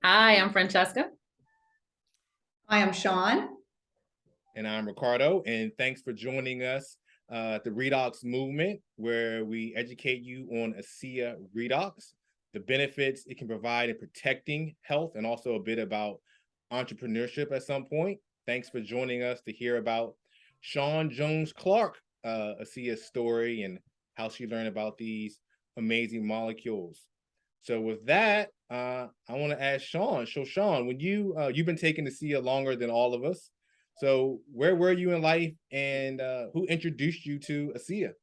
Hi, I'm Francesca. I am Shawn. And I'm Ricardo, and thanks for joining us at the Redox Movement, where we educate you on ASEA Redox, the benefits it can provide in protecting health, and also a bit about entrepreneurship at some point. Thanks for joining us to hear about Shawn Jones-Clark, ASEA's story and how she learned about these amazing molecules. So with that, I want to ask Shawn. So Shawn, when you've been taking ASEA longer than all of us. So where were you in life, and who introduced you to ASEA?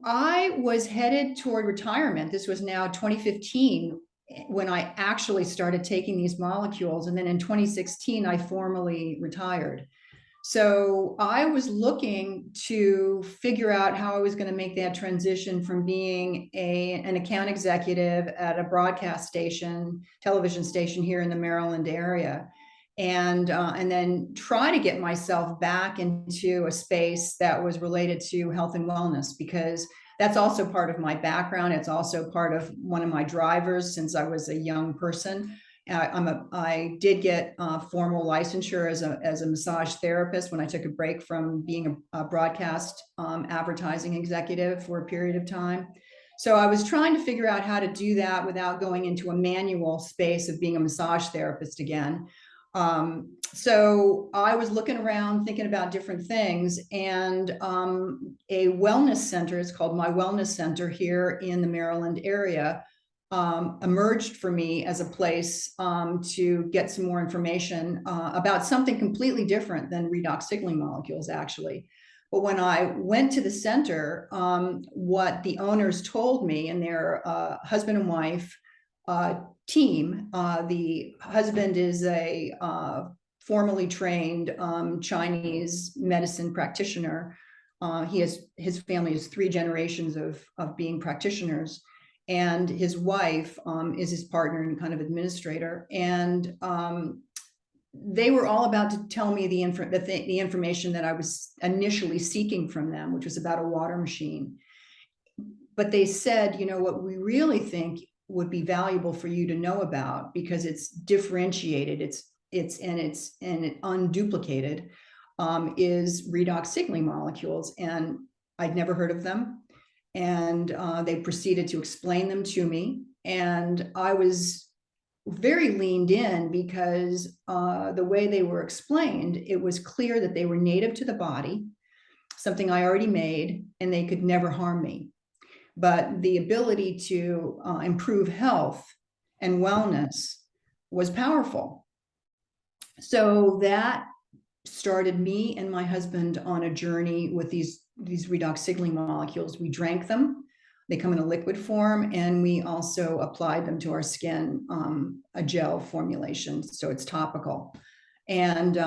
I was headed toward retirement. This was now 2015 when I actually started taking these molecules. And then in 2016, I formally retired. So I was looking to figure out how I was going to make that transition from being an account executive at a broadcast station, television station here in the Maryland area, and then try to get myself back into a space that was related to health and wellness, because that's also part of my background. It's also part of one of my drivers since I was a young person. I did get formal licensure as a massage therapist when I took a break from being a broadcast advertising executive for a period of time. So I was trying to figure out how to do that without going into a manual space of being a massage therapist again. So I was looking around thinking about different things, and a wellness center, it's called My Wellness Center here in the Maryland area, emerged for me as a place to get some more information about something completely different than redox signaling molecules, actually. But when I went to the center, what the owners told me, and their husband and wife team, the husband is a formally trained Chinese medicine practitioner. His family is 3 generations of being practitioners, and his wife is his partner and kind of administrator. And they were all about to tell me the information that I was initially seeking from them, which was about a water machine. But they said, you know, what we really think would be valuable for you to know about, because it's differentiated, it's unduplicated, is redox signaling molecules. And I'd never heard of them. And they proceeded to explain them to me. And I was very leaned in because the way they were explained, it was clear that they were native to the body, something I already made, and they could never harm me. But the ability to improve health and wellness was powerful. So that started me and my husband on a journey with these redox signaling molecules. We drank them. They come in a liquid form, and we also applied them to our skin, a gel formulation, so it's topical. And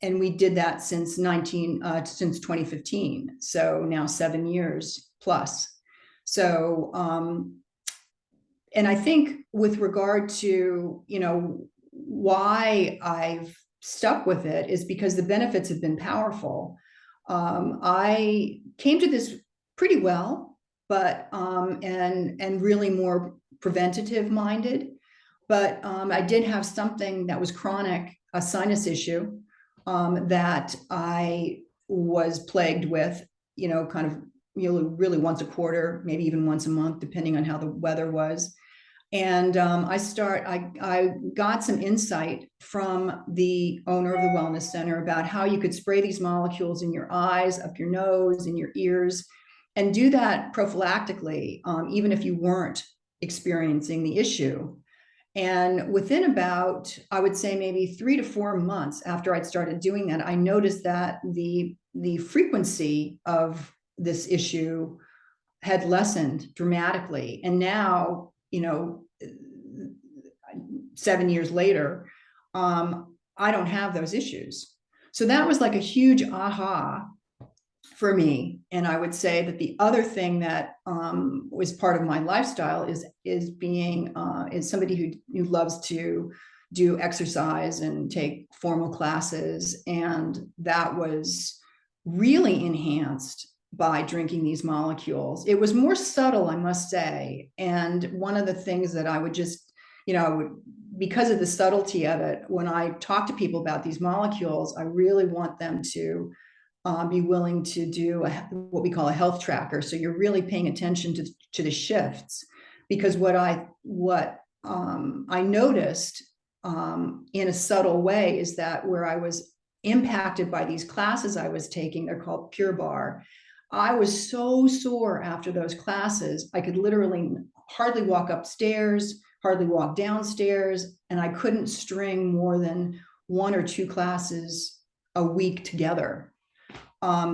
we did that since 2015. So now 7 years plus. So, and I think with regard to, you know, why I've stuck with it is because the benefits have been powerful. I came to this pretty well, but and really more preventative minded. But I did have something that was chronic, a sinus issue that I was plagued with, you know, kind of, you know, really once a quarter, maybe even once a month, depending on how the weather was. And I got some insight from the owner of the wellness center about how you could spray these molecules in your eyes, up your nose, in your ears, and do that prophylactically, even if you weren't experiencing the issue. And within about, I would say maybe 3 to 4 months after I'd started doing that, I noticed that the frequency of this issue had lessened dramatically. And now, you know, 7 years later, I don't have those issues. So that was like a huge aha for me. And I would say that the other thing that was part of my lifestyle is being is somebody who loves to do exercise and take formal classes, and that was really enhanced by drinking these molecules. It was more subtle, I must say. And one of the things that I would just, because of the subtlety of it, when I talk to people about these molecules, I really want them to be willing to do what we call a health tracker. So you're really paying attention to the shifts, because what I noticed in a subtle way is that where I was impacted by these classes I was taking, they're called Pure Barre. I was so sore after those classes. I could literally hardly walk upstairs, hardly walk downstairs, and I couldn't string more than 1 or 2 classes a week together,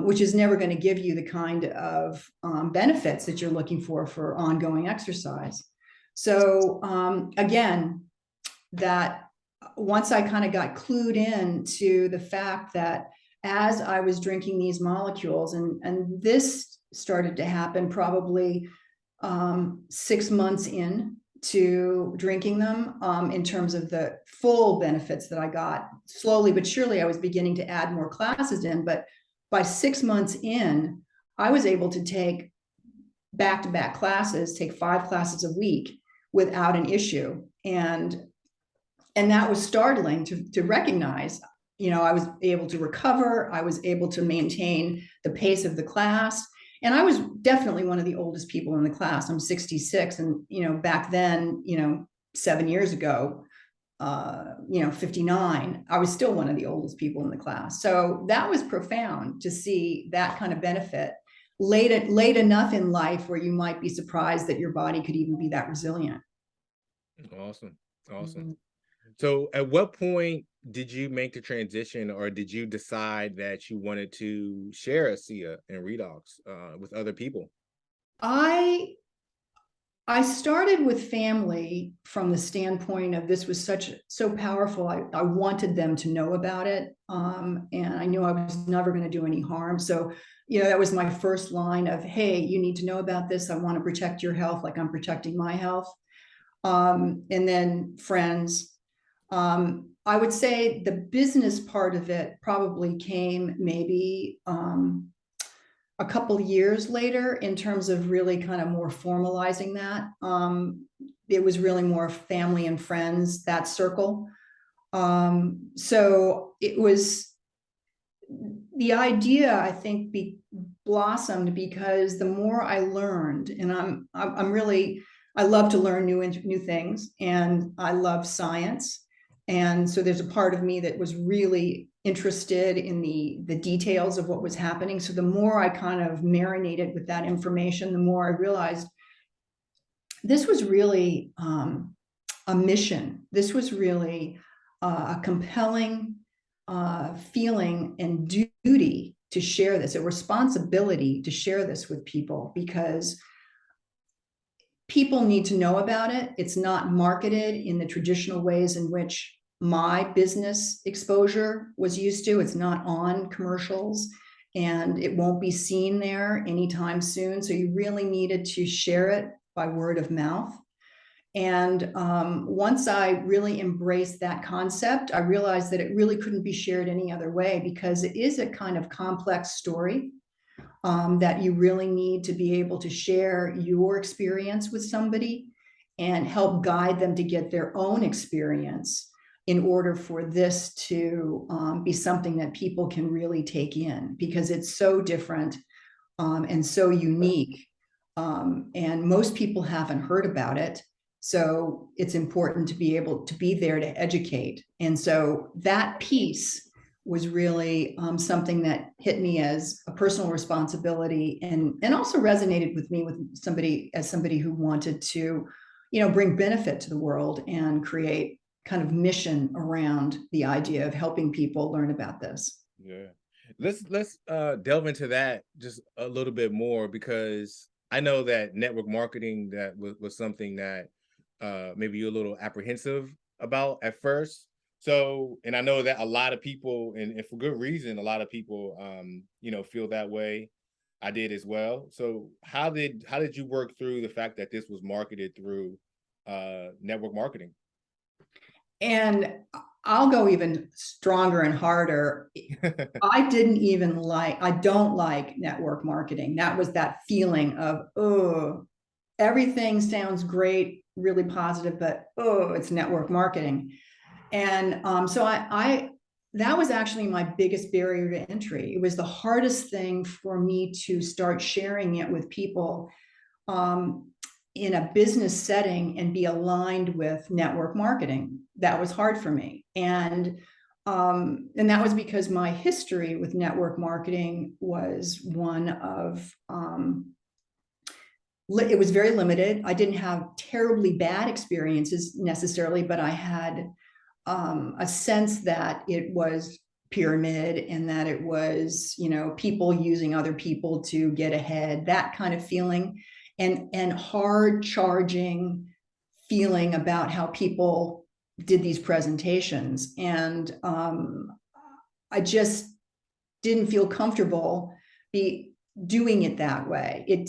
which is never going to give you the kind of benefits that you're looking for ongoing exercise. So again, that once I kind of got clued in to the fact that as I was drinking these molecules, and this started to happen probably 6 months in to drinking them, in terms of the full benefits that I got. Slowly but surely, I was beginning to add more classes in, but by 6 months in, I was able to take back-to-back classes, take 5 classes a week without an issue. And that was startling to recognize. I was able to recover, I was able to maintain the pace of the class. And I was definitely one of the oldest people in the class. I'm 66. And, back then, 7 years ago, 59, I was still one of the oldest people in the class. So that was profound to see that kind of benefit late enough in life where you might be surprised that your body could even be that resilient. Awesome. Awesome. So at what point did you make the transition, or did you decide that you wanted to share ASEA and Redox with other people? I started with family from the standpoint of this was so powerful. I wanted them to know about it. And I knew I was never going to do any harm. So, that was my first line of, hey, you need to know about this. I want to protect your health like I'm protecting my health. And then friends. I would say the business part of it probably came maybe a couple years later, in terms of really kind of more formalizing that. It was really more family and friends, that circle. So it was, the idea, I think, blossomed because the more I learned, and I'm really, I love to learn new things, and I love science. And so there's a part of me that was really interested in the details of what was happening. So the more I kind of marinated with that information, the more I realized this was really a mission. This was really a compelling feeling and duty to share this, a responsibility to share this with people, because people need to know about it. It's not marketed in the traditional ways in which my business exposure was used to. It's not on commercials, and it won't be seen there anytime soon. So you really needed to share it by word of mouth. And once I really embraced that concept, I realized that it really couldn't be shared any other way, because it is a kind of complex story. That you really need to be able to share your experience with somebody and help guide them to get their own experience in order for this to be something that people can really take in, because it's so different and so unique. And most people haven't heard about it. So it's important to be able to be there to educate. And so that piece was really something that hit me as a personal responsibility, and also resonated with me with somebody who wanted to, bring benefit to the world and create kind of mission around the idea of helping people learn about this. Yeah. Let's delve into that just a little bit more, because I know that network marketing, that was something that maybe you're a little apprehensive about at first. So, and I know that a lot of people, and for good reason, a lot of people, feel that way. I did as well. So how did you work through the fact that this was marketed through network marketing? And I'll go even stronger and harder. I don't like network marketing. That was that feeling of, oh, everything sounds great, really positive, but oh, it's network marketing. And so that was actually my biggest barrier to entry. It was the hardest thing for me to start sharing it with people in a business setting and be aligned with network marketing. That was hard for me. And that was because my history with network marketing was one of, it was very limited. I didn't have terribly bad experiences necessarily, but I had a sense that it was pyramid and that it was, people using other people to get ahead, that kind of feeling, and hard charging feeling about how people did these presentations. And I just didn't feel comfortable doing it that way.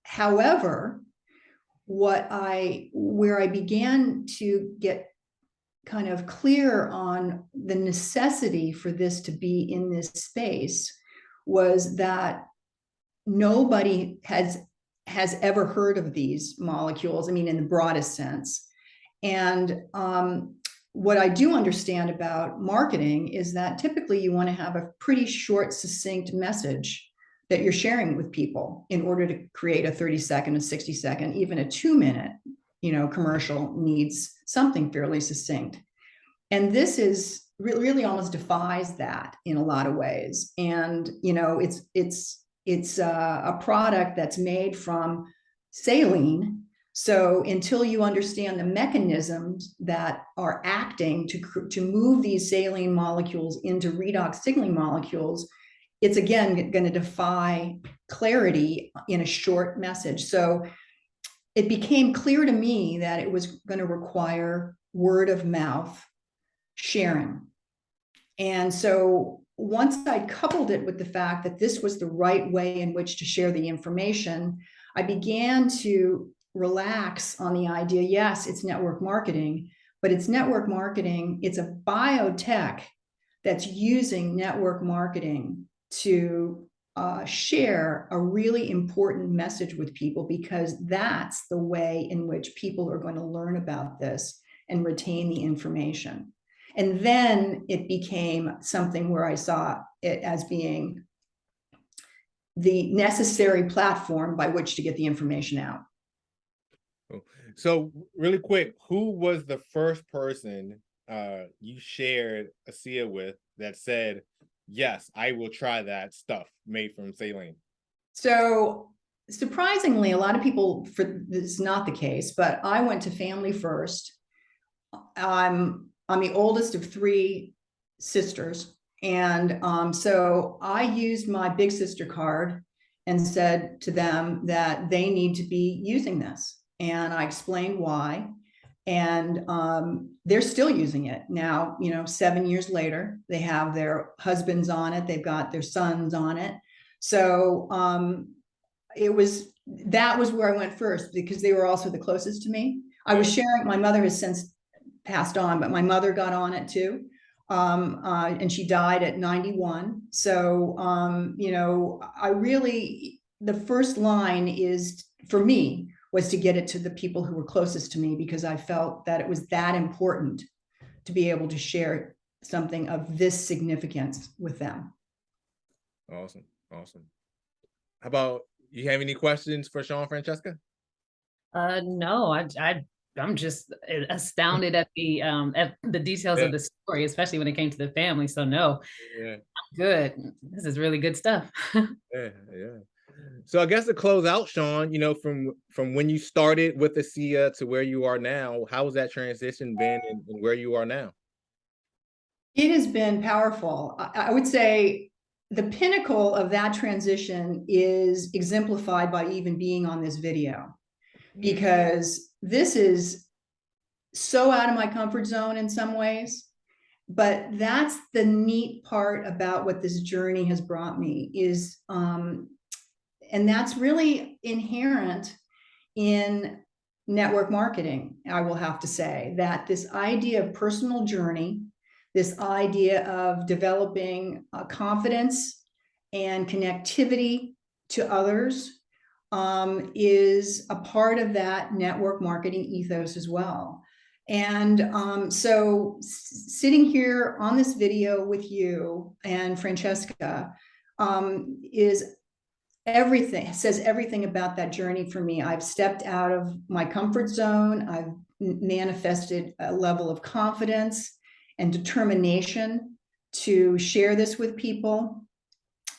However, where I began to get kind of clear on the necessity for this to be in this space was that nobody has ever heard of these molecules. I mean, in the broadest sense. And what I do understand about marketing is that typically you want to have a pretty short, succinct message that you're sharing with people in order to create a 30-second, a 60-second, even a 2-minute, commercial needs something fairly succinct. And this is really almost defies that in a lot of ways. And, it's a product that's made from saline. So until you understand the mechanisms that are acting to move these saline molecules into redox signaling molecules, it's again going to defy clarity in a short message. So it became clear to me that it was going to require word of mouth sharing. And so once I coupled it with the fact that this was the right way in which to share the information, I began to relax on the idea, yes, it's network marketing, but it's network marketing. It's a biotech that's using network marketing to share a really important message with people, because that's the way in which people are going to learn about this and retain the information. And then it became something where I saw it as being the necessary platform by which to get the information out. So really quick, who was the first person you shared ASEA with that said, yes, I will try that stuff made from saline? So surprisingly, a lot of people, this is not the case, but I went to family first. I'm the oldest of 3 sisters. And so I used my big sister card and said to them that they need to be using this. And I explained why. And they're still using it now, 7 years later. They have their husbands on it. They've got their sons on it. So that was where I went first, because they were also the closest to me. I was sharing, my mother has since passed on, but my mother got on it too. And she died at 91. So, the first line is, for me, was to get it to the people who were closest to me, because I felt that it was that important to be able to share something of this significance with them. Awesome. How about, you have any questions for Shawn, Francesca? No, I'm just astounded at the details of the story, especially when it came to the family. So no, I'm good. This is really good stuff. Yeah. So I guess to close out, Shawn, from when you started with ASEA to where you are now, how has that transition been, and where you are now? It has been powerful. I would say the pinnacle of that transition is exemplified by even being on this video, because this is so out of my comfort zone in some ways. But that's the neat part about what this journey has brought me is, and that's really inherent in network marketing, I will have to say, that this idea of personal journey, this idea of developing confidence and connectivity to others is a part of that network marketing ethos as well. And so sitting here on this video with you and Francesca is everything, says everything about that journey for me. I've stepped out of my comfort zone. I've manifested a level of confidence and determination to share this with people.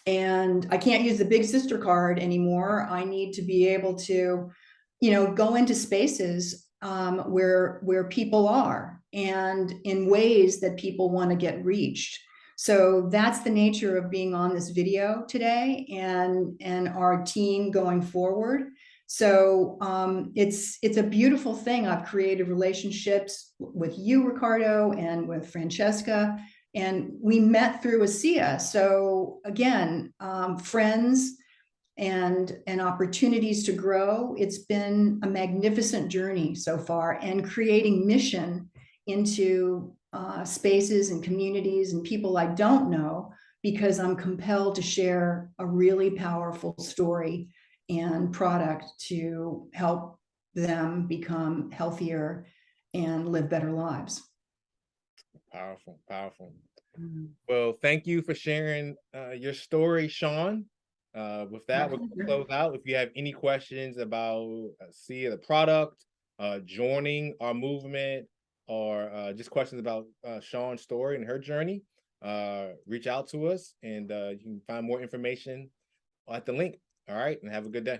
And I can't use the big sister card anymore. I need to be able to, go into spaces where people are, and in ways that people want to get reached. So that's the nature of being on this video today, and our team going forward. So it's a beautiful thing. I've created relationships with you, Ricardo, and with Francesca, and we met through ASEA. So again, friends and opportunities to grow. It's been a magnificent journey so far, and creating mission into spaces and communities and people I don't know, because I'm compelled to share a really powerful story and product to help them become healthier and live better lives. Powerful, powerful. Well, thank you for sharing your story, Shawn. With that, we'll close out. If you have any questions about ASEA, the product, joining our movement, or just questions about Shawn's story and her journey, reach out to us, and you can find more information at the link. All right, and have a good day.